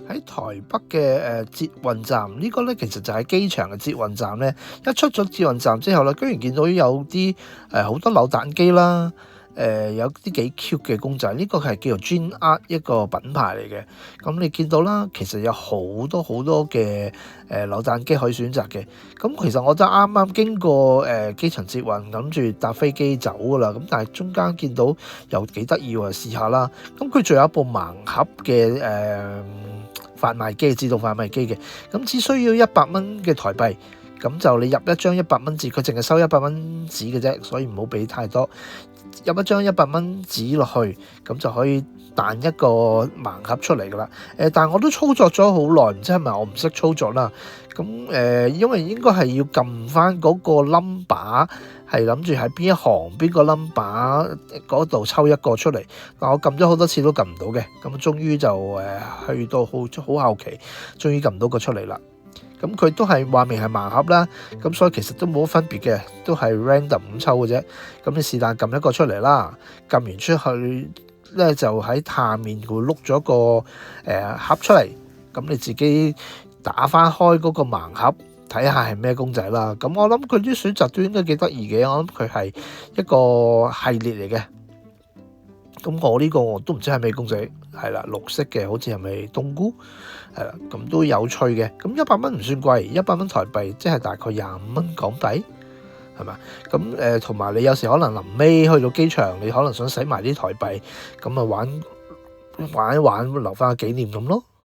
喺台北嘅捷運站呢個咧，其實就係機場嘅捷運站咧。一出咗捷運站之後咧，居然見到有啲好多扭蛋機啦，有啲幾 cute 嘅公仔。呢個係叫做 Gene Art 一個品牌嚟嘅。咁你見到啦，其實有好多嘅扭蛋機可以選擇嘅。咁其實我就啱啱經過機場捷運，諗住搭飛機走噶啦。咁但係中間見到又幾得意喎，試下啦。咁佢仲有一部盲盒嘅販賣機，自動販賣機嘅。咁只需要100蚊嘅台幣，咁就你入一張100蚊紙，佢淨係收100蚊紙嘅啫，所以唔好俾太多。入一張100蚊紙落去，咁就可以彈一個盲盒出嚟噶啦。但係我都操作咗好耐，唔知係咪我唔識操作啦。咁因為應該係要撳翻嗰個 number， 係諗住喺邊一行邊個 number 嗰度抽一個出嚟。但我撳咗好多次都撳唔到嘅，咁終於就去到好後期，終於撳到個出嚟啦。咁佢都係話明係盲盒啦，咁所以其實都冇分別嘅，都係 random 咁抽嘅啫。咁你是但撳一個出嚟啦，撳完出去咧就喺下面會碌咗個盒出嚟，咁你自己打翻開嗰個盲盒睇下係咩公仔啦。咁我諗佢啲選擇都應該幾得意嘅，我諗佢係一個系列嚟嘅。咁我呢個我都唔知係咩公仔，係啦，綠色嘅，好似係咪冬菇？係啦，咁都有趣嘅。咁100蚊唔算貴，100蚊台幣即係大概25蚊港幣，係嘛？咁同埋你有時可能臨尾去到機場，你可能想使埋啲台幣，咁啊玩一玩，留翻個紀念咁咯。